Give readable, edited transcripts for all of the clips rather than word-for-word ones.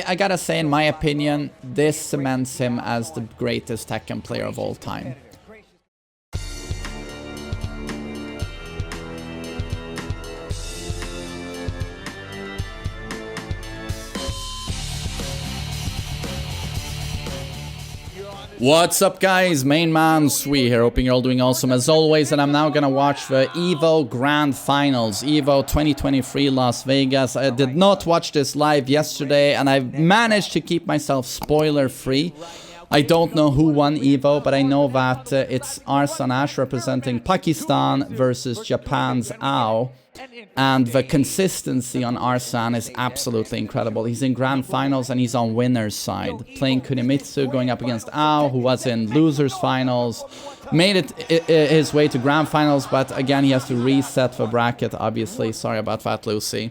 I gotta say, in my opinion, this cements him as the greatest Tekken player of all time. What's up, guys? TheMainManSWE here, hoping you're all doing awesome as always, and I'm now gonna watch the EVO Grand Finals, EVO 2023 Las Vegas. I did not watch this live yesterday, and I've managed to keep myself spoiler-free. I don't know who won EVO, but I know that it's Arslan representing Pakistan versus Japan's Ao. And the consistency on Arslan is absolutely incredible. He's in Grand Finals and he's on winner's side. Playing Kunimitsu, going up against Ao, who was in losers finals. Made it his way to Grand Finals, but again, he has to reset the bracket, obviously. Sorry about that, Lucy.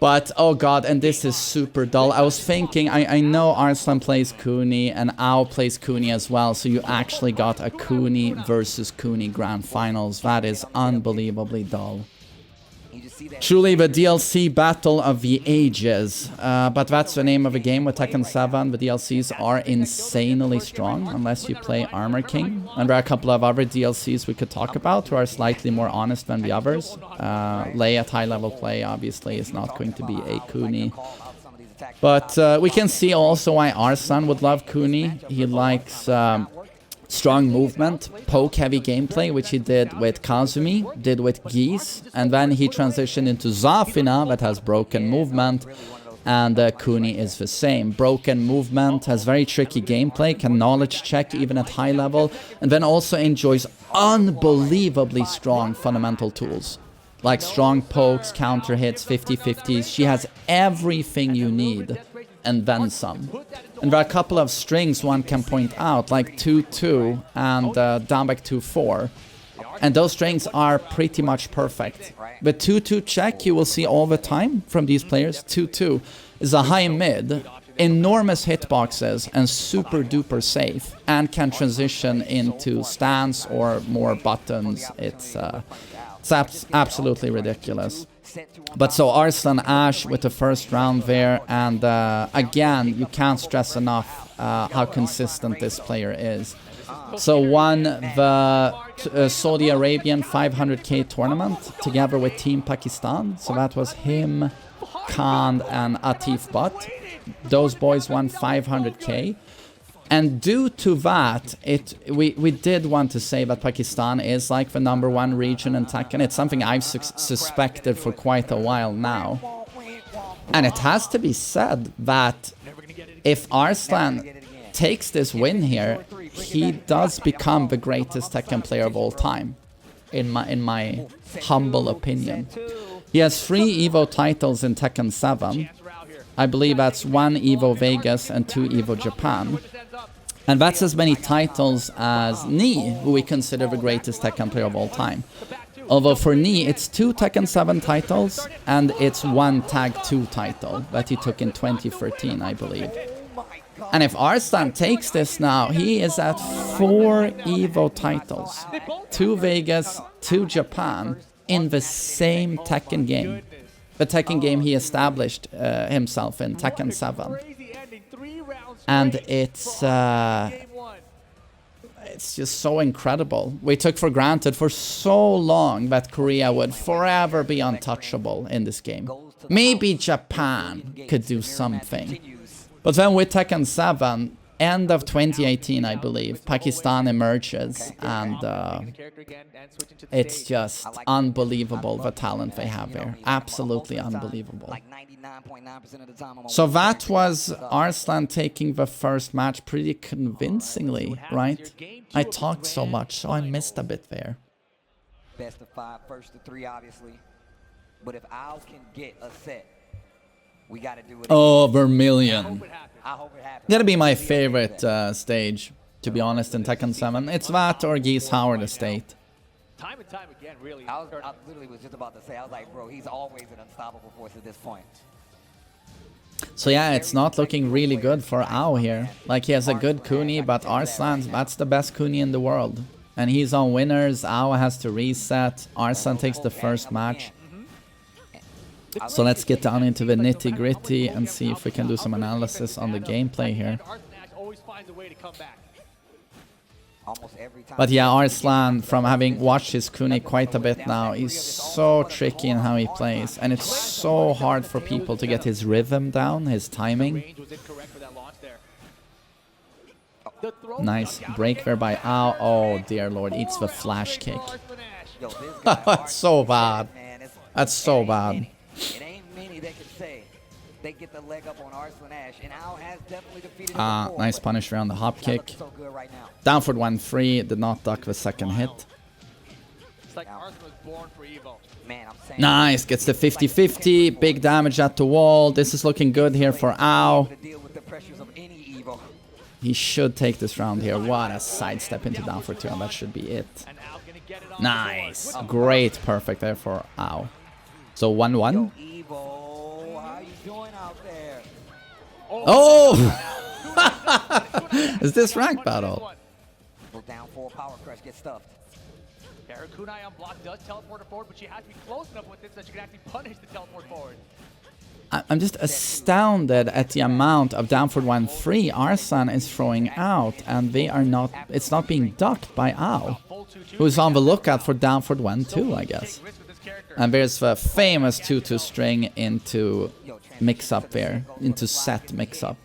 But, oh god, and this is super dull. I was thinking, I know Arslan plays Kuni and Ao plays Kuni as well, so you actually got a Kuni versus Kuni Grand Finals. That is unbelievably dull. Truly the DLC Battle of the Ages, but that's the name of the game with Tekken 7. The DLCs are insanely strong, unless you play Armor King. And there are a couple of other DLCs we could talk about who are slightly more honest than the others. Lei at high level play obviously is not going to be a Kuni. But we can see also why Arslan would love Kuni. He likes strong movement, poke-heavy gameplay, which he did with Kazumi, did with Geese, and then he transitioned into Zafina, that has broken movement, and Kuni is the same. Broken movement, has very tricky gameplay, can knowledge check even at high level, and then also enjoys unbelievably strong fundamental tools, like strong pokes, counter hits, 50-50s. She has everything you need, and then some. And there are a couple of strings one can point out, like 2-2 and down back 2-4. And those strings are pretty much perfect. The 2-2 check you will see all the time from these players. 2-2 is a high mid, enormous hitboxes, and super duper safe, and can transition into stance or more buttons. It's absolutely ridiculous. But so Arslan Ash with the first round there, and again, you can't stress enough how consistent this player is. So won the Saudi Arabian 500k tournament together with Team Pakistan. So that was him, Khan, and Atif Butt. Those boys won 500k. And due to that, we did want to say that Pakistan is like the #1 region in Tekken. It's something I've suspected for quite a while now. And it has to be said that if Arslan takes this win here, he does become the greatest Tekken player of all time, in my humble opinion. He has 3 EVO titles in Tekken 7. I believe that's 1 EVO Vegas and 2 EVO Japan. And that's as many titles as Ni, who we consider the greatest Tekken player of all time. Although for Ni, it's 2 Tekken 7 titles, and it's 1 Tag 2 title that he took in 2013, I believe. And if Arslan takes this now, he is at 4 EVO titles. 2 Vegas, 2 Japan, in the same Tekken game. The Tekken game he established himself in, Tekken 7. And it's just so incredible. We took for granted for so long that Korea would forever be untouchable in this game. Maybe Japan could do something. But then with Tekken 7, end of 2018, I believe, Pakistan emerges, and it's just unbelievable the talent they have here. Absolutely unbelievable. So that was Arslan taking the first match pretty convincingly, right? I talked so much, so I missed a bit there. Best of 5, first to 3, obviously. But if Al can get a set, we got to do it. Oh, Vermilion. I hope it happens. That'd be my favorite stage, to be honest, in Tekken 7. It's that or Geese Howard Estate. Time and time again, really. I literally was just about to say, I was like, bro, he's always an unstoppable force at this point. So yeah, it's not looking really good for Ao here. Like, he has a good Kuni, but Arslan, that's the best Kuni in the world. And he's on winners, Ao has to reset, Arslan takes the first match. So let's get down into the nitty gritty and see if we can do some analysis on the gameplay here. But yeah, Arslan, from having watched his Kuni quite a bit now, he's so tricky in how he plays. And it's so hard for people to get his rhythm down, his timing. Nice break there by Ao. Oh dear lord, eats the flash kick. That's so bad. That's so bad. It ain't many that can say they get the leg up on Arslan Ash, and Al has definitely defeated him before, nice punish around the hop kick. so good right now. Down for 1-3, did not duck the second hit. It's like Arslan was born for Evo. Man, I'm saying Nice, gets the 50-50, big damage at the wall. This is looking good here for Ao. to deal with the pressures of any Evo. He should take this round here. What a sidestep into down for 2, and that should be it. Nice, great, perfect there for Ao. So 1-1. Evo, how you doing out there? Oh! Is this rank battle? We're down 4, power crush, get stuffed. Kunai on block does teleport her forward, but she has to be close enough with it so she can actually punish the teleport forward. I'm just astounded at the amount of down for 1-3 Arslan is throwing out, and they are not. It's not being ducked by Ao, who's on the lookout for down for 1-2, I guess. And there's the famous 2-2 string into mix-up there, into set mix-up.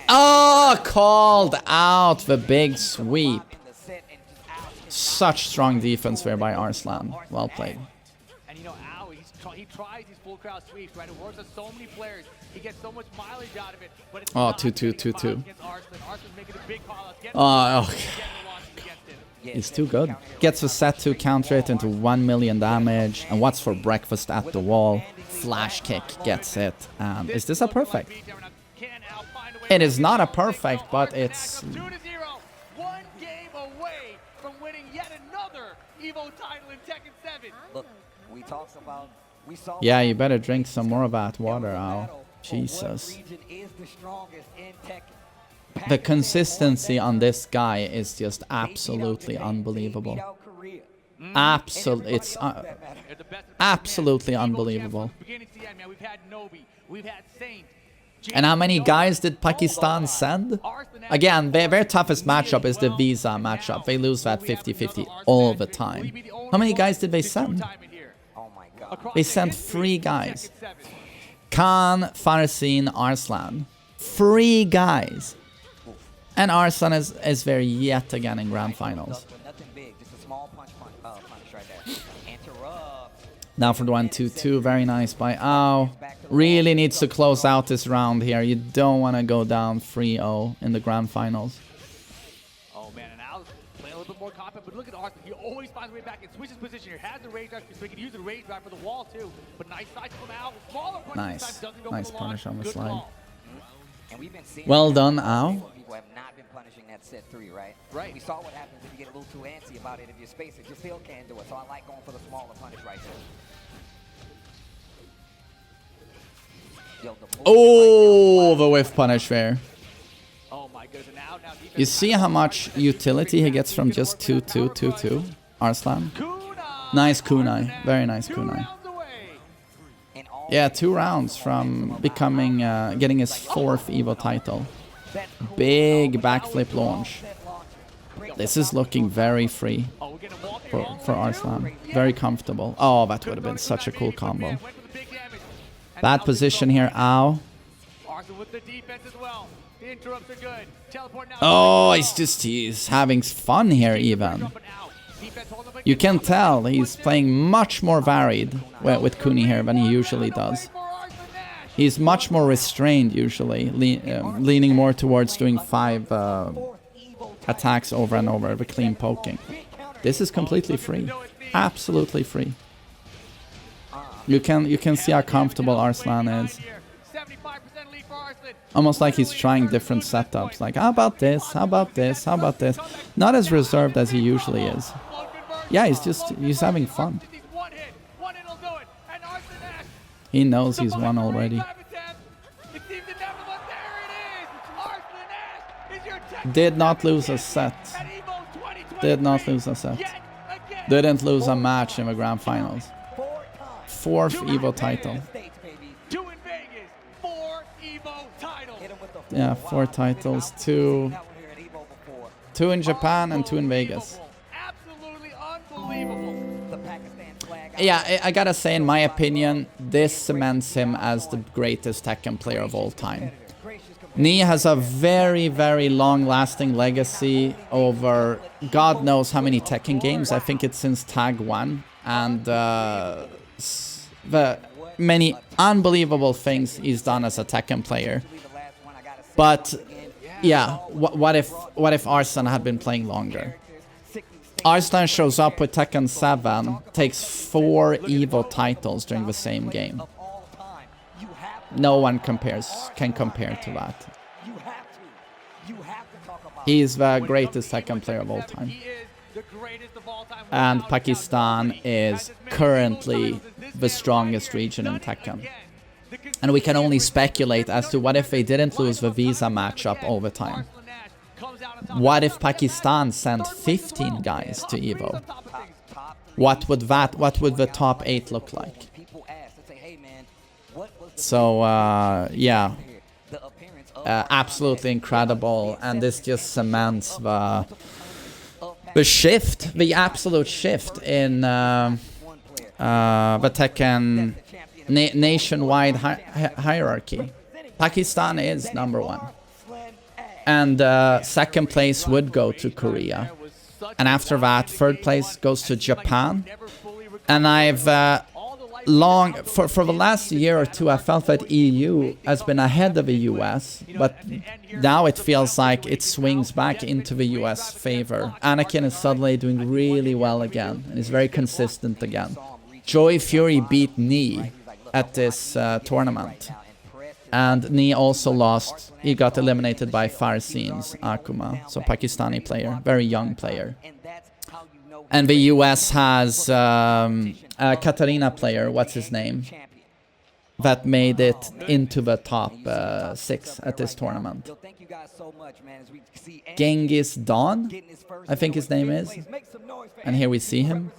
Oh, called out the big sweep. Such strong defense there by Arslan. Well played. And you know, Ao, he tries these full crowd sweeps, right? It works on so many players. He gets so much mileage out of it. But it's 2-2. Arslan's making a big call out. Oh, okay. He's too good. Gets the set 2 counter it into 1 million damage. And what's for breakfast at the wall? Flash kick gets it. And is this a perfect? It is not a perfect, but it's... 2-0. 1 game away from winning yet another Evo title in Tekken 7. Look, we talked about, we saw. Yeah, you better drink some more of that water, Ao. Jesus. The consistency on this guy is just absolutely unbelievable. It's absolutely unbelievable. And how many guys did Pakistan send? Again, their toughest matchup is the Visa matchup. They lose that 50-50 all the time. How many guys did they send? They sent 3 guys. Khan, Farsin, Arslan. 3 guys. And Arslan is there yet again in grand finals. Now for the 1-2-2, very nice by Ao. Really needs to close out this round here. You don't want to go down 3-0 in the grand finals. Oh man, and Ao's playing a little bit more confident, but look at Arslan. He always finds a way back and switches position here. Has the rage drive, so he can use the rage drive for the wall too. But nice side from Ao. Smaller punish this time, doesn't go Nice for the punish launch. on the Good slide. call. Well done, Ao. People have not been punishing that set 3, right? Right. We saw what happens if you get a little too antsy about it. If you space it, you still can't do it. So I like going for the smaller punish right there. Oh, the whiff punish there. Oh my goodness. Now You see how much utility he gets from just 2-2-2-2, Arslan? Nice kunai. Very nice kunai. Yeah, 2 rounds from becoming, getting his 4th Evo title. Big backflip launch. This is looking very free for Arslan. Very comfortable. Oh, that would have been such a cool combo. Bad position here, Ao. Oh, he's having fun here even. You can tell he's playing much more varied with Kuni here than he usually does. He's much more restrained usually, leaning more towards doing 5 attacks over and over, the clean poking. This is completely free. Absolutely free. You can see how comfortable Arslan is. Almost like he's trying different setups. Like, how about this? How about this? How about this? Not as reserved as he usually is. Yeah, he's having fun. He knows he's won already. Did not lose a set. Did not lose a set. Didn't lose a match in the grand finals. fourth Evo title. 2 in Vegas, 4 Evo titles. Yeah, 4 titles, 2 in Japan and 2 in Vegas. Absolutely unbelievable. Yeah, I gotta say, in my opinion, this cements him as the greatest Tekken player of all time. Knee has a very, very long-lasting legacy over God knows how many Tekken games. I think it's since Tag 1. And the many unbelievable things he's done as a Tekken player. But yeah, what if Arslan had been playing longer? Arslan shows up with Tekken 7, takes 4 Evo titles during the same game. No one can compare to that. He's the greatest Tekken player of all time. And Pakistan is currently the strongest region in Tekken. And we can only speculate as to what if they didn't lose the visa matchup over time. What if Pakistan sent 15 guys to Evo? What would the top 8 look like? So yeah, absolutely incredible, and this just cements the shift, the absolute shift in the Tekken nationwide hierarchy. Pakistan is #1. And second place would go to Korea. And after that, third place goes to Japan. And I've for the last year or two, I felt that EU has been ahead of the US, but now it feels like it swings back into the US favor. Anakin is suddenly doing really well again, and is very consistent again. Joy Fury beat Knee at this tournament. And Knee also lost. He got eliminated by Farsin's Akuma, so Pakistani player, very young player. And the US has a Katarina player, what's his name, that made it into the top 6 at this tournament. Genghis Dawn, I think his name is. And here we see him.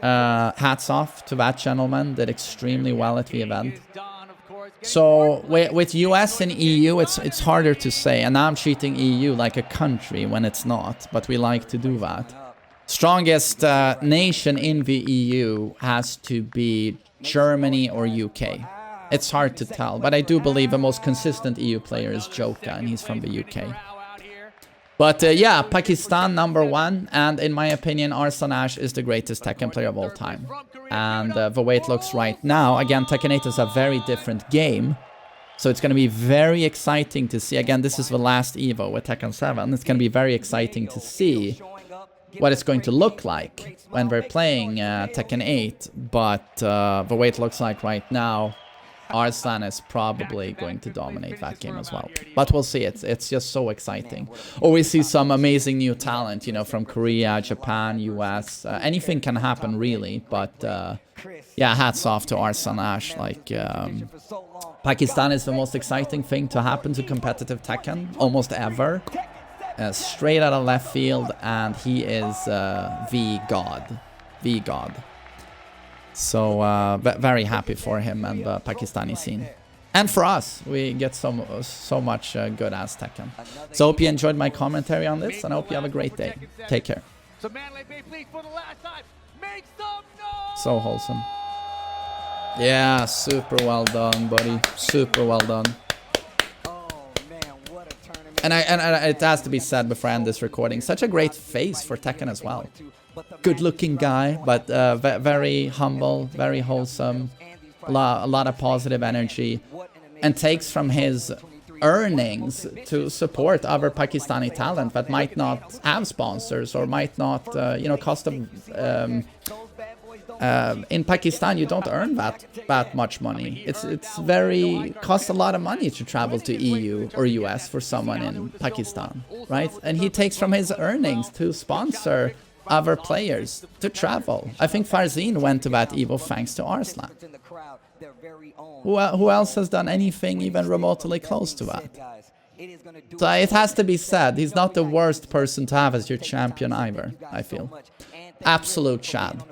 Hats off to that gentleman, did extremely well at the event. So with US and EU, it's harder to say, and now I'm treating EU like a country when it's not, but we like to do that. Strongest nation in the EU has to be Germany or UK. It's hard to tell, but I do believe the most consistent EU player is Joka, and he's from the UK. But yeah, Pakistan #1, and in my opinion, Arslan Ash is the greatest Tekken player of all time. And the way it looks right now, again, Tekken 8 is a very different game. So it's going to be very exciting to see. Again, this is the last Evo with Tekken 7. It's going to be very exciting to see what it's going to look like when we're playing Tekken 8. But the way it looks like right now, Arslan is probably going to dominate that game as well. But we'll see. It's just so exciting. Or we see some amazing new talent, you know, from Korea, Japan, US. Anything can happen, really. But yeah, hats off to Arslan Ash. Like, Pakistan is the most exciting thing to happen to competitive Tekken almost ever. Straight out of left field, and he is the god. The god. So very happy for him and the Pakistani scene. And for us, we get so much good as Tekken. So hope you enjoyed my commentary on this, and I hope you have a great day. Take care. So wholesome. Yeah, super well done, buddy. Super well done. And it has to be said before I end this recording, such a great face for Tekken as well. Good-looking guy, but very humble, very wholesome, a lot of positive energy, and takes from his earnings to support other Pakistani talent that might not have sponsors or might not, you know, cost of... in Pakistan, you don't earn that much money. It's very costs a lot of money to travel to EU or US for someone in Pakistan, right? And he takes from his earnings to sponsor other players to travel. I think Farzin went to that Evo thanks to Arslan. Who else has done anything even remotely close to that? So it has to be said, he's not the worst person to have as your champion either, I feel. Absolute Chad.